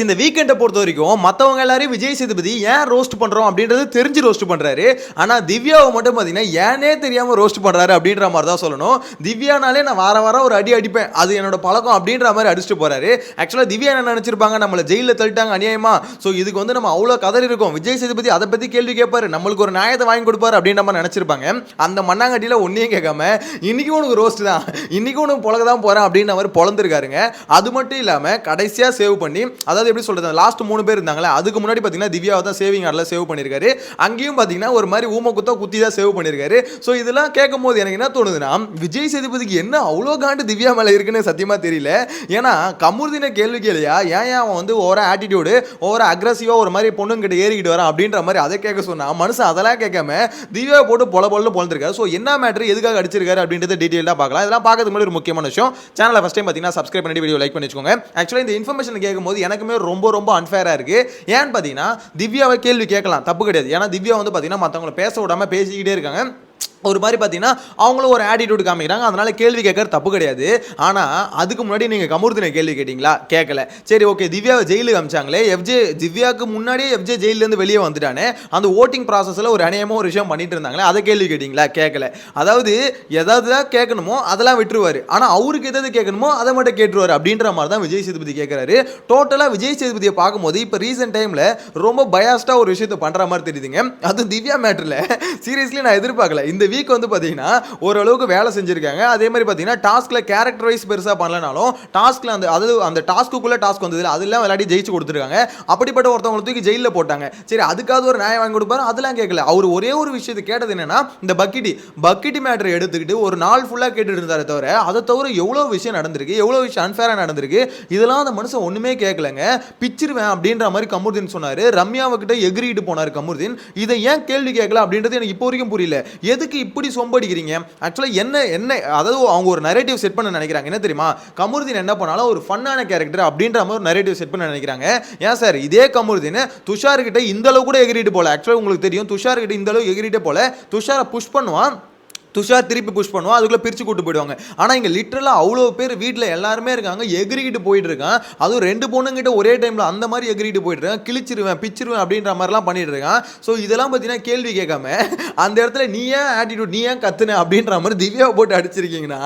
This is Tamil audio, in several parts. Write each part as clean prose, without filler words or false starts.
இந்த வீக்கெண்டை பொறுத்த வரைக்கும் மற்றவங்க எல்லாரையும் விஜய் சேதுபதி ஏன் ரோஸ்ட் பண்ணுறோம் அப்படின்றது தெரிஞ்சு ரோஸ்ட் பண்ணுறாரு. ஆனால் திவ்யாவை மட்டும் பார்த்தீங்கன்னா ஏனே தெரியாமல் ரோஸ்ட் பண்ணுறாரு அப்படின்ற மாதிரி தான் சொல்லணும். திவ்யானாலே நான் வாரம் ஒரு அடிப்பேன், அது என்னோட பழக்கம் அப்படின்ற மாதிரி அடிச்சுட்டு போறாரு. ஆக்சுவலாக திவ்யா என்ன நினச்சிருப்பாங்க, நம்மளை ஜெயிலில் தள்ளிட்டாங்க அநியாயமா, ஸோ இதுக்கு வந்து நம்ம அவ்வளோ கதறி இருக்கோம், விஜய் சேதுபதி அதை பற்றி கேள்வி கேட்பாரு, நம்மளுக்கு ஒரு நியாயத்தை வாங்கி கொடுப்பாரு அப்படின்ற மாதிரி நினச்சிருப்பாங்க. அந்த மண்ணாங்கட்டியில் ஒன்றையும் கேட்காம இன்னைக்கு உனக்கு ரோஸ்ட் தான், இன்னைக்கு உனக்கு பொழக தான் போகிறேன் அப்படின்ற மாதிரி பொழந்திருக்காருங்க. அது மட்டும் இல்லாமல் கடைசியாக சேவ் பண்ணி, அதாவது எப்படி சொல்றது, லாஸ்ட் 3 பேர் இருந்தாங்களே, அதுக்கு முன்னாடி பாத்தீங்கன்னா திவ்யாவை தான் சேவிங் ஆர்டர்ல சேவ் பண்ணிருக்காரு. அங்கேயும் பாத்தீங்கன்னா ஒரு மாதிரி ஊம குத்தி தான் சேவ் பண்ணிருக்காரு. சோ இதெல்லாம் கேட்கும்போது எனக்கு என்ன தோணுதுன்னா, விஜய் சேதுபதிக்கு என்ன அவ்வளோ காண்டு திவ்யா மேல இருக்குன்னு சத்தியமா தெரியல. ஏன்னா கமுர்தின கேள்வி கேளையா, ஏன் அவன் வந்து ஓவரா ஆட்டிடியூடு, ஓவரா அக்ரெசிவா ஒரு மாதிரி பொண்ணுங்கிட்ட ஏறிக்கிட்டு வரான் அப்படின்ற மாதிரி அதை கேட்க சொன்னா, மனுஷன் அதெல்லாம் கேட்காம திவ்யாவை போட்டு பொலன்னு பொழுந்திருக்காரு. ஸோ என்ன மேட்டர், எதுக்காக அடிச்சிருக்காரு அப்படின்றத டீட்டெயிலாக பார்க்கலாம். இதெல்லாம் பார்க்கறதுக்கு முன்னாடி ஒரு முக்கியமான விஷயம், சேனலை ஃபர்ஸ்ட் டைம் பார்த்தீங்கன்னா சப்ஸ்கிரைப் பண்ணி வீடியோ லைக் பண்ணி வச்சுக்கோங்க. ஆக்சுவலாக இந்த இன்ஃபர்மேஷன் கேட்கும்போது எனக்குமே ரொம்ப அன்ஃபேரா இருக்கு. ஏன்னு பார்த்தீங்கன்னா திவ்யாவை கேள்வி கேட்கலாம், தப்பு கிடையாது. ஏன்னா திவ்யா வந்து பார்த்தீங்கன்னா மற்றவங்களை பேச விடாம பேசிக்கிட்டே இருக்காங்க. ஒரு மாதிரி பார்த்தீங்கன்னா அவங்களும் ஒரு ஆட்டிடியூட் காமிக்கிறாங்க, அதனால கேள்வி கேட்கறது தப்பு கிடையாது. ஆனால் அதுக்கு முன்னாடி நீங்கள் கமுர்தினை கேள்வி கேட்டிங்களா? கேட்கல. சரி ஓகே, திவ்யாவை ஜெயிலுக்கு அமிச்சாங்களே, திவ்யாவுக்கு முன்னாடியே எஃப்ஜே ஜெயிலேருந்து வெளியே வந்துட்டானே, அந்த ஓட்டிங் ப்ராசஸில் ஒரு அநியாயமாக ஒரு விஷயம் பண்ணிட்டு இருந்தாங்களே, அதை கேள்வி கேட்டிங்களா? கேட்கல. அதாவது எதாவது தான் கேட்கணுமோ அதெல்லாம் விட்டுருவார், ஆனால் அவருக்கு எதாவது கேட்கணுமோ அதை மட்டும் கேட்டுருவார் அப்படின்ற மாதிரி தான் விஜய் சேதுபதி கேட்குறாரு. டோட்டலாக விஜய் சேதுபதியை பார்க்கும்போது இப்போ ரீசெண்ட் டைமில் ரொம்ப பயாஸ்டாக ஒரு விஷயத்தை பண்ணுற மாதிரி தெரியுதுங்க. அது திவ்யா மேட்டரில் சீரியஸ்லி நான் எதிர்பார்க்கல. இந்த வீக் வந்து பார்த்தீங்கன்னா ஓரளவுக்கு வேலை செஞ்சிருக்காங்க. அதே மாதிரி பார்த்தீங்கன்னா டாஸ்க்ல கேரக்டர் வைஸ் பெருசாக பண்ணலனாலும் டாஸ்க்ல அந்த டாஸ்க்குள்ள டாஸ்க் வந்தது அதெல்லாம் விளையாடி ஜெயிச்சு கொடுத்துருக்காங்க. அப்படிப்பட்ட ஒருத்தவங்களை தூக்கி ஜெயிலில் போட்டாங்க. சரி, அதுக்காவது ஒரு நியாயம் வாங்கி கொடுப்பாரு, அதெல்லாம் கேட்கல. அவர் ஒரே ஒரு விஷயத்தை கேட்டது என்னன்னா, இந்த பக்கிட்டி மேட்டரை எடுத்துக்கிட்டு ஒரு நாள் ஃபுல்லாக கேட்டுட்டு இருந்தாரே தவிர, அதை தவிர எவ்வளோ விஷயம் நடந்திருக்கு, எவ்வளோ விஷயம் அன்ஃபேராக நடந்திருக்கு, இதெல்லாம் அந்த மனுஷன் ஒன்றுமே கேட்கலங்க. பிச்சிருவேன் அப்படின்ற மாதிரி கமுர்தீன் சொன்னார். ரம்யாவுக்கிட்ட எகிரிட்டு போனார் கமுர்தீன். இதை ஏன் கேள்வி கேட்கல அப்படின்றது எனக்கு இப்போ வரைக்கும் புரியல. எதுக்கு இப்படி சொம்படிக்கிறீங்க? ஆக்சுவலா என்ன அதாவது அவங்க ஒரு நரேட்டிவ் செட் பண்ண நினைக்கிறாங்க. என்ன தெரியுமா, கமுர்தீன் என்ன பண்ணாலும் ஒரு ஃபன்னான கேரக்டர் அப்படின்ற மாதிரி ஒரு நரேட்டிவ் செட் பண்ண நினைக்கிறாங்க. ஏன் சார், இதே கமுர்தீன் துஷார் கிட்ட இந்த அளவு கூட எகிரிட்டு போல. ஆக்சுவலா உங்களுக்கு தெரியும், துஷார் கிட்ட இந்த அளவு எகிரிட்டு போல. துஷாரை புஷ் பண்ணுவான், துஷார் திருப்பி புஷ் பண்ணுவோம், அதுக்குள்ள பிரிச்சு கூட்டு போயிடுவாங்க. ஆனால் இங்கே லிட்டரலாக அவ்வளோ பேர் வீட்டில் எல்லாருமே இருக்காங்க, எகிரிக்கிட்டு போயிட்டு இருக்கான். அதுவும் 2 பொண்ணுங்கிட்ட ஒரே டைமில் அந்த மாதிரி எகிரிட்டு போயிட்டு இருக்கான். கிழிச்சிருவேன் பிச்சிருவேன் அப்படின்ற மாதிரிலாம் பண்ணிட்டு இருக்கான். ஸோ இதெல்லாம் பார்த்தீங்கன்னா கேள்வி கேட்காம அந்த இடத்துல நீ ஏன் ஆட்டிடியூட், நீ ஏன் கத்துன அப்படின்ற மாதிரி திவ்யாவை போட்டு அடிச்சிருக்கீங்கன்னா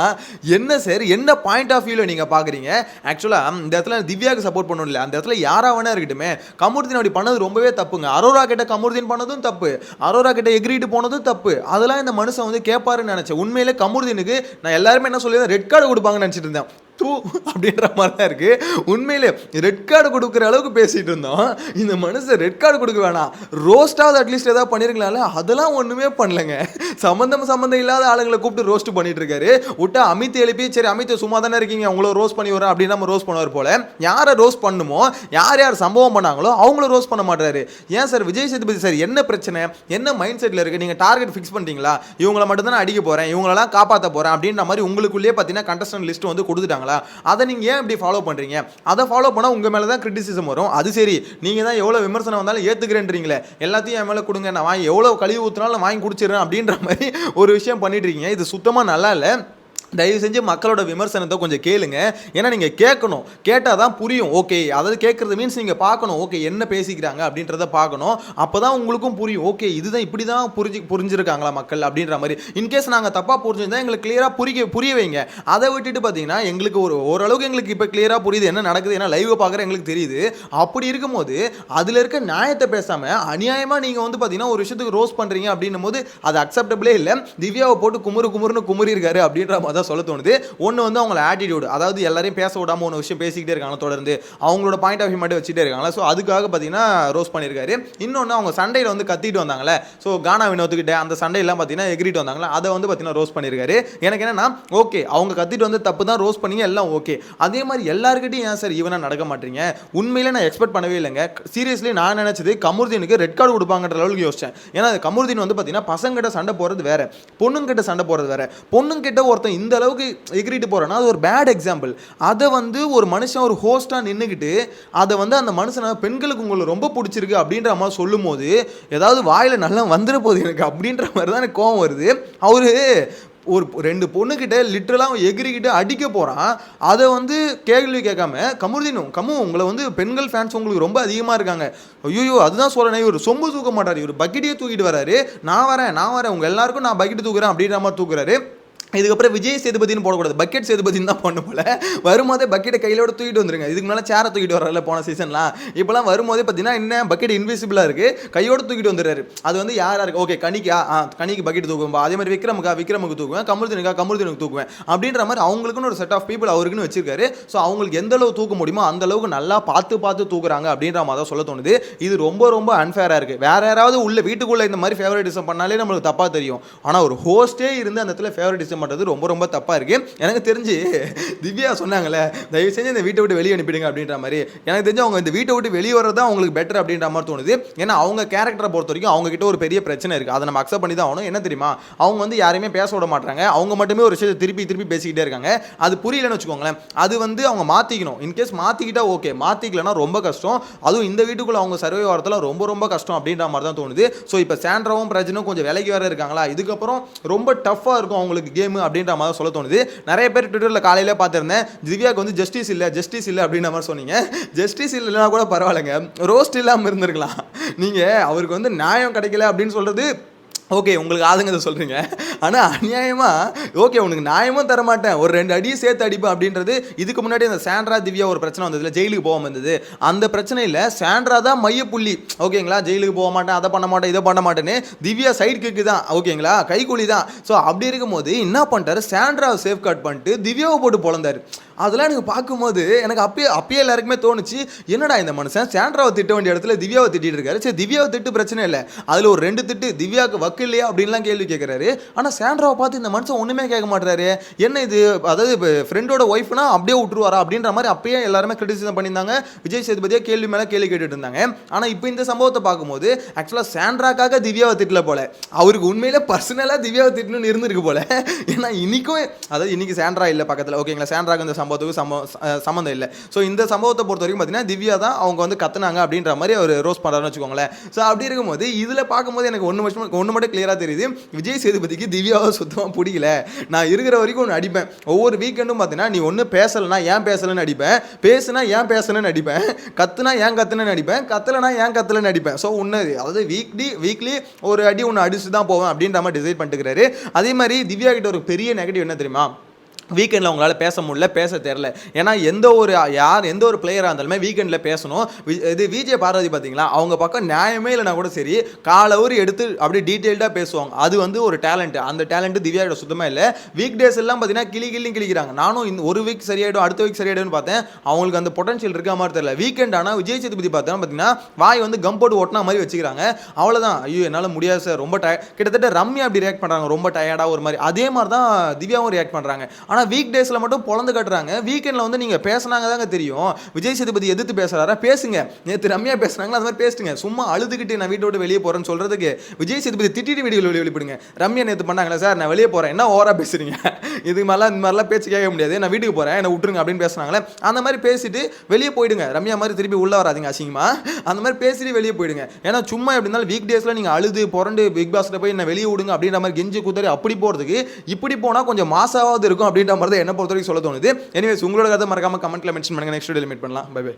என்ன சார், என்ன பாயிண்ட் ஆஃப் வியூவில் நீங்கள் பார்க்குறீங்க? ஆக்சுவலாக இந்த இடத்துல திவ்யாவுக்கு சப்போர்ட் பண்ணணும் இல்லை, அந்த இடத்துல யாராக வேணா இருக்கட்டுமே, கமுர்தீன் அப்படி பண்ணது ரொம்பவே தப்புங்க. அரோரா கிட்ட கமுர்தீன் பண்ணதும் தப்பு, அரோரா கிட்ட எகிரிட்டு போனதும் தப்பு. அதெல்லாம் இந்த மனுஷன் வந்து கேட்பாரு நினைச்சேன். உண்மையிலே கமுர்தீனுக்கு நான் எல்லாருமே என்ன சொல்லி ரெட் கார்டு கொடுப்பாங்கன்னு நினைச்சிட்டு இருந்தேன். அப்படின்ற மாதிரி தான் இருக்கு. உண்மையிலே ரெட் கார்டு கொடுக்குற அளவுக்கு பேசிட்டு இருந்தோம். இந்த மனுஷன் ரெட் கார்டு கொடுக்க வேணாம், ரோஸ்டாவது அட்லீஸ்ட் ஏதாவது பண்ணிருக்கலாம்ல, அதெல்லாம் ஒண்ணுமே பண்ணலங்க. சம்பந்தம் இல்லாத ஆளுங்களை கூப்பிட்டு ரோஸ்ட் பண்ணிட்டு இருக்காரு. விட்டா அமித் எழுப்பி, சரி அமித் சும்மா தானே இருக்கீங்க, உங்களை ரோஸ்ட் பண்ணி வரேன் அப்படின்னு நம்ம ரோஸ்ட் பண்ணுவார் போல. யாரை ரோஸ்ட் பண்ணுமோ, யார் சம்பவம் பண்ணாங்களோ அவங்கள ரோஸ்ட் பண்ண மாட்டாரு. ஏன் சார் விஜய் சேதுபதி சார், என்ன பிரச்சனை, என்ன மைண்ட் செட்ல இருக்கு? நீங்க டார்கெட் ஃபிக்ஸ் பண்ணிட்டீங்களா, இவங்களை மட்டும் தான் அடிக்க போறேன், இவங்களெல்லாம் காப்பாற்ற போறேன் அப்படின்ற மாதிரி உங்களுக்குள்ளேயே பார்த்தீங்கன்னா கண்டஸ்டன்ட் லிஸ்ட் வந்து கொடுத்துட்டாங்களா? அதை நீங்க ஏன் இப்படி ஃபாலோ பண்றீங்க? அதை ஃபாலோ பண்ணா உங்க மேல தான் கிரிட்டிசிசம் வரும். அது சரி, நீங்க தான் எவ்வளவு விமர்சனம் வந்தாலும் ஏத்துக்கிறேன்றீங்களே, எல்லாத்தையும் என் மேல கொடுங்க, நான் வாங்கி எவ்வளவு கழிவு ஊத்தினாலும் வாங்கி குடிச்சிடுறேன் அப்படின்ற மாதிரி ஒரு விஷயம் பண்ணிட்டு இருக்கீங்க. இது சுத்தமா நல்லா இல்லை. தயவு செஞ்சு மக்களோட விமர்சனத்தை கொஞ்சம் கேளுங்க. ஏன்னா நீங்கள் கேட்கணும், கேட்டால் தான் புரியும். ஓகே, அதாவது கேட்குறது மீன்ஸ் நீங்கள் பார்க்கணும், ஓகே என்ன பேசிக்கிறாங்க அப்படின்றத பார்க்கணும். அப்போ தான் உங்களுக்கும் புரியும், ஓகே இதுதான் இப்படி தான் புரிஞ்சிருக்காங்களா மக்கள் அப்படின்ற மாதிரி. இன்கேஸ் நாங்கள் தப்பாக புரிஞ்சிருந்தால் எங்களுக்கு கிளியராக புரிய வைங்க. அதை விட்டுட்டு பார்த்தீங்கன்னா எங்களுக்கு ஓரளவுக்கு எங்களுக்கு இப்போ கிளியராக புரியுது என்ன நடக்குது, ஏன்னா லைவை பார்க்குற எங்களுக்கு தெரியுது. அப்படி இருக்கும்போது அதில் இருக்க நியாயத்தை பேசாமல் அநியாயமாக நீங்கள் வந்து பார்த்தீங்கன்னா ஒரு விஷயத்துக்கு ரோஸ் பண்ணுறீங்க அப்படின்னும் போது அது அக்செப்டபிளே இல்லை. திவ்யாவை போட்டு குமுறுன்னு குமுறி இருக்காரு அப்படின்ற மாதிரி சொல்ல தோணுது. ஒன்று வந்து அவங்கள ஆட்டிடியூட், அதாவது எல்லாரையும் பேச விடாம ஒரு விஷயம் பேசிக்கிட்டே இருக்காங்க, தொடர்ந்து அவங்களோட பாயிண்ட் ஆஃப் வியூ மட்டும் வச்சுட்டே இருக்காங்க. ஸோ அதுக்காக பார்த்தீங்கன்னா ரோஸ் பண்ணியிருக்காரு. இன்னொன்று அவங்க சண்டையில் வந்து கத்திட்டு வந்தாங்களே, ஸோ கானா வினோத்துக்கிட்ட அந்த சண்டையெல்லாம் பார்த்தீங்கன்னா எகிரிட்டு வந்தாங்களே, அதை வந்து பார்த்தீங்கன்னா ரோஸ் பண்ணியிருக்காரு. எனக்கு என்னன்னா, ஓகே அவங்க கத்திட்டு வந்து தப்பு தான், ரோஸ் பண்ணீங்க எல்லாம் ஓகே. அதே மாதிரி எல்லாருக்கிட்டையும் ஏன் சார் ஈவனாக நடக்க மாட்டீங்க? உண்மையிலே நான் எக்ஸ்பெக்ட் பண்ணவே இல்லைங்க. சீரியஸ்லி நான் நினைச்சது கமுர்தீனுக்கு ரெட் கார்டு கொடுப்பாங்கன்ற அளவுக்கு யோசிச்சேன். ஏன்னா கமுர்தீன் வந்து பார்த்தீங்கன்னா பசங்கிட்ட சண்டை போகிறது வேற, பொண்ணுங்கிட்ட சண்டை போகிறது வேற. பொண்ணுங்கிட்ட ஒருத்தன் இந்த அளவுக்கு எகிரிட்டு போறேன்னா அது ஒரு பேட் எக்ஸாம்பிள். அதை வந்து ஒரு மனுஷன் ஒரு ஹோஸ்டா நின்றுக்கிட்டு அதை வந்து அந்த மனுஷனை பெண்களுக்கு உங்களை ரொம்ப பிடிச்சிருக்கு அப்படின்ற மாதிரி சொல்லும் போது ஏதாவது வாயில நல்லா வந்துட போகுது எனக்கு அப்படின்ற மாதிரி தான் எனக்கு கோவம் வருது. அவரு ஒரு 2 பொண்ணுக்கிட்ட லிட்டரலாக எகிரிக்கிட்டு அடிக்க போகிறான். அதை வந்து கேள்வி கேட்காம கமு உங்களை வந்து பெண்கள் ஃபேன்ஸ் உங்களுக்கு ரொம்ப அதிகமாக இருக்காங்க. ஐயோ அதுதான் சொல்கிறேன், இவர் சொம்பு தூக்க மாட்டார், இவர் பக்கெட்டையே தூக்கிட்டு வராரு. நான் வரேன் உங்கள் எல்லாருக்கும் நான் பக்கெட்டு தூக்குறேன் அப்படின்ற மாதிரி தூக்குறாரு. இதுக்கப்புறம் விஜய் சேதுபதினு போடக்கூடாது, பக்கெட் சேதுபதினு தான் பண்ண போல. வரும்போதே பக்கெட்டை கையிலோட தூக்கிட்டு வந்துருங்க. இதுக்கு முன்னால சேரை தூக்கிட்டு வரல போன சீசன்லாம். இப்போலாம் வரும்போதே பார்த்தீங்கன்னா என்ன பக்கெட் இன்விசிபிளாக இருக்குது, கையோட தூக்கிட்டு வந்துடுறாரு. அது வந்து யாராக இருக்குது, ஓகே கனிக்கு பக்கெட் தூக்குவேன், அதே மாதிரி விக்ரமுக்கு தூக்குவேன், கமருதீனுக்கு தூக்குவேன் அப்படின்ற மாதிரி அவங்களுக்குன்னு ஒரு செட் ஆஃப் பீப்புள் அவருக்குன்னு வச்சிருக்காரு. ஸோ அவங்களுக்கு எந்த அளவு தூக்க முடியுமோ அந்த அளவுக்கு நல்லா பார்த்து தூக்குறாங்க அப்படின்ற மாதிரி தான் சொல்ல தோணுது. இது ரொம்ப அன்ஃபேராக இருக்குது. வேற யாராவது உள்ள வீட்டுக்குள்ளே இந்த மாதிரி ஃபேவரட்டிசம் பண்ணாலே நம்மளுக்கு தப்பாக தெரியும். ஆனால் ஒரு ஹோஸ்டே இருந்து அந்த இடத்துல ஃபேவரட்டிசம் பண்ணுறது ரொம்ப தப்பாக இருக்கு. எனக்கு தெரிஞ்சு திவ்யா சொன்னாங்களே தயவு செஞ்சு இந்த வீட்டை விட்டு வெளியே அனுப்பிடுங்க அப்படின்ற மாதிரி. எனக்கு தெரிஞ்சு அவங்க இந்த வீட்டை விட்டு வெளியே வரது தான் அவங்களுக்கு பெட்டர் அப்படின்ற மாதிரி தோணுது. ஏன்னா அவங்க கேரக்டரை பொறுத்த வரைக்கும் அவங்க கிட்ட ஒரு பெரிய பிரச்சனை இருக்குது. அதை நம்ம அக்செப்ட் பண்ணி தான் ஆகணும். என்ன தெரியுமா, அவங்க வந்து யாரையுமே பேச விட மாட்டாங்க. அவங்க மட்டுமே ஒரு விஷயத்தை திருப்பி பேசிக்கிட்டே இருக்காங்க. அது புரியலன்னு வச்சுக்கோங்களேன். அது வந்து அவங்க மாற்றிக்கணும். இன்கேஸ் மாற்றிக்கிட்டா ஓகே, மாற்றிக்கலன்னா ரொம்ப கஷ்டம். அதுவும் இந்த வீட்டுக்குள்ள அவங்க சர்வே வரத்தில் ரொம்ப கஷ்டம் அப்படின்ற மாதிரி தான் தோணுது. ஸோ இப்போ சாண்ட்ராவும் பிரஜனும் கொஞ்சம் விலைக்கு வேற இருக்காங்களா, இதுக்கப்புறம் ரொம்ப டஃப்பாக இருக்கும் அவங்களுக்கு கேமு அப்படின்ற மாதிரி சொல்ல தோணுது. நிறைய பேர் ட்விட்டரில் காலையில் பார்த்துருந்தேன், திவ்யாவுக்கு வந்து ஜஸ்டிஸ் இல்லை அப்படின்ற மாதிரி சொன்னீங்க. ஜஸ்டிஸ் இல்லைன்னா கூட பரவாயில்லைங்க, ரோஸ்ட் இல்லாமல் இருந்திருக்கலாம். நீங்கள் அவருக்கு வந்து நியாயம் கிடைக்கல அப்படின்னு சொல்கிறது ஓகே, உங்களுக்கு ஆதங்கத்தை சொல்கிறீங்க. ஆனால் அநியாயமாக ஓகே உனக்கு நியாயமும் தர மாட்டேன், ஒரு 2 அடியும் சேர்த்து அடிப்பேன் அப்படின்றது. இதுக்கு முன்னாடி அந்த சாண்ட்ரா திவ்யா ஒரு பிரச்சனை வந்ததில்ல, ஜெயிலுக்கு போகாமல் இருந்தது. அந்த பிரச்சனையில் சாண்ட்ரா தான் மையப்புள்ளி. ஓகேங்களா, ஜெயிலுக்கு போக மாட்டேன், அதை பண்ண மாட்டேன், இதை பண்ண மாட்டேன்னு. திவ்யா சைடு கிக்கு தான், ஓகேங்களா, கைக்கூலி தான். ஸோ அப்படி இருக்கும்போது என்ன பண்ணிட்டாரு, சாண்ட்ராவை சேஃப் கார்ட் பண்ணிட்டு திவ்யாவை போட்டு பொழந்தார். அதெல்லாம் எனக்கு பார்க்கும்போது எனக்கு அப்பயே எல்லாருக்குமே தோணுச்சு, என்னடா இந்த மனுஷன் சாண்ட்ராவை திட்ட வேண்டிய இடத்துல திவ்யாவை திட்டிட்டு இருக்காரு. சரி திவ்யாவை திட்டு பிரச்சனை இல்லை, அதில் ஒரு 2 திட்டு திவ்யாவுக்கு வக்கு இல்லையா அப்படின்லாம் கேள்வி கேட்குறாரு. ஆனால் சாண்ட்ராவை பார்த்து இந்த மனுஷன் ஒன்றுமே கேட்க மாட்டாரு. என்ன இது, அதாவது இப்போ ஃப்ரெண்டோட ஒய்ஃப்னா அப்படியே விட்டுருவாரா அப்படின்ற மாதிரி அப்பயே எல்லாருமே கிரிட்டிசிசம் பண்ணியிருந்தாங்க. விஜய் சேதுபதியை கேள்வி மேலே கேள்வி கேட்டுட்டு இருந்தாங்க. ஆனால் இப்போ இந்த சம்பவத்தை பார்க்கும்போது ஆக்சுவலாக சாண்ட்ராக்காக திவ்யாவை திட்டல போல, அவருக்கு உண்மையிலே பர்சனலாக திவ்யாவை திட்டணும்னு இருந்திருக்கு போல. ஏன்னா இன்னைக்கும், அதாவது இன்னைக்கு சாண்ட்ரா இல்லை பக்கத்தில், ஓகேங்களா, சாண்ட்ராக்கு இந்த சம்பவத்துக்கு சம்மந்தம் இல்லை. ஸோ இந்த சம்பவத்தை பொறுத்த வரைக்கும் பார்த்தீங்கன்னா திவ்யா தான் அவங்க வந்து கத்துனாங்க அப்படின்ற மாதிரி அவர் ரோஸ் பண்ணுறாருன்னு வச்சுக்கோங்களேன். ஸோ அப்படி இருக்கும்போது இதில் பார்க்கும்போது எனக்கு ஒன்று மட்டும் கிளியராக தெரியுது, விஜய் சேதுபதிக்கு திவ்யாவை சுத்தமாக பிடிக்கல. நான் இருக்கிற வரைக்கும் ஒன்று அடிப்பேன், ஒவ்வொரு வீக்கெண்டும் பார்த்தீங்கன்னா நீ ஒன்று பேசலைன்னா ஏன் பேசலைன்னு அடிப்பேன், பேசுனா ஏன் பேசணும்னு அடிப்பேன், கத்துனா ஏன் கத்துனு அடிப்பேன், கத்தலைனா ஏன் கத்தலைன்னு அடிப்பேன். ஸோ ஒன்று அதாவது வீக்லி ஒரு அடி ஒன்று அடிச்சு தான் போவேன் அப்படின்ற மாதிரி டிசைட் பண்ணிட்டுக்கிறாரு. அதே மாதிரி திவ்யா கிட்ட ஒரு பெரிய நெகட்டிவ் என்ன தெரியுமா, வீக்கெண்டில் அவங்களால பேச முடியல, பேச தெரில. ஏன்னா எந்த ஒரு பிளேயராக இருந்தாலுமே வீக்கெண்டில் பேசணும். இது விஜய் பார்வதி பார்த்தீங்களா, அவங்க பக்கம் நியாயமே இல்லைனா கூட சரி காலவரி எடுத்து அப்படியே டீட்டெயில்டாக பேசுவாங்க. அது வந்து ஒரு டேலண்ட். அந்த டேலண்ட் திவ்யாவோட சுத்தமாக இல்லை. வீக் டேஸ் எல்லாம் பார்த்தீங்கன்னா கிளிக்கிறாங்க. நானும் ஒரு வீக் சரியாயிடும் அடுத்த வீக் சரியாயிடும்னு பார்த்தேன், அவங்களுக்கு அந்த பொட்டன்ஷியல் இருக்க மாதிரி தெரியல. வீக்கெண்ட் ஆனால் விஜய் சேதுபதி பார்த்தீங்கன்னா வாய் வந்து கம் போட்டு ஒட்டினா மாதிரி வச்சுக்கிறாங்க. அவ்வளோதான், ஐயோ என்னால் முடியாது சார், ரொம்ப கிட்டத்தட்ட ரம்யா அப்படி ரியாக்ட் பண்ணுறாங்க, ரொம்ப டயர்டாக ஒரு மாதிரி. அதே மாதிரி தான் திவ்யாவும் ரியாக்ட் பண்ணுறாங்க. ஆனால் வீக் டேஸில் மட்டும் பொழந்து கட்டுறாங்க. வீக்கெண்டில் வந்து நீங்கள் பேசினாங்க தாங்க தெரியும். விஜய் சேதுபதி எதிர்த்து பேசுகிறாரா, பேசுங்க. நேற்று ரம்யா பேசுனாங்களா, அது மாதிரி பேசுங்க. சும்மா அழுதுகிட்டு நான் வீட்டை விட்டு வெளியே போகிறேன்னு சொல்கிறதுக்கு விஜய் சேதுபதி திட்டிட்டு வீடியோ வெளிப்படுங்க. ரம்யா நேற்று பண்ணாங்களா, சார் நான் வெளியே போகிறேன், என்ன ஓவராக பேசுறீங்க, இது மாதிரிலாம் இந்த மாதிரிலாம் பேச்சு கேட்க முடியாது, நான் வீட்டுக்கு போகிறேன் என்னை விட்டுருங்க அப்படின்னு பேசுனாங்களே, அந்த மாதிரி பேசிட்டு வெளியே போயிடுங்க. ரம்யா மாதிரி திருப்பி உள்ளே வராதிங்க அசிங்கமா, அந்த மாதிரி பேசிட்டு வெளியே போயிடுங்க. ஏன்னா சும்மா எப்படி இருந்தாலும் வீக் டேஸில் நீங்கள் அழுது புரண்டு பிக் பாஸ்ல போய் என்ன வெளியே விடுங்க அப்படின்ற மாதிரி கெஞ்சி குத்தறி அப்படி போகிறதுக்கு இப்படி போனால் கொஞ்சம் மாசாவது இருக்கும் அப்படின்ற மாதிரி என்ன பொறுத்த வரைக்கும் சொல்ல தோணுது. எனிவேஸ் உங்களோட கதை மறக்காம கமெண்ட்ல மென்ஷன் பண்ணுங்க. நெக்ஸ்ட் வீடியோல மீட் பண்ணலாம். Bye by.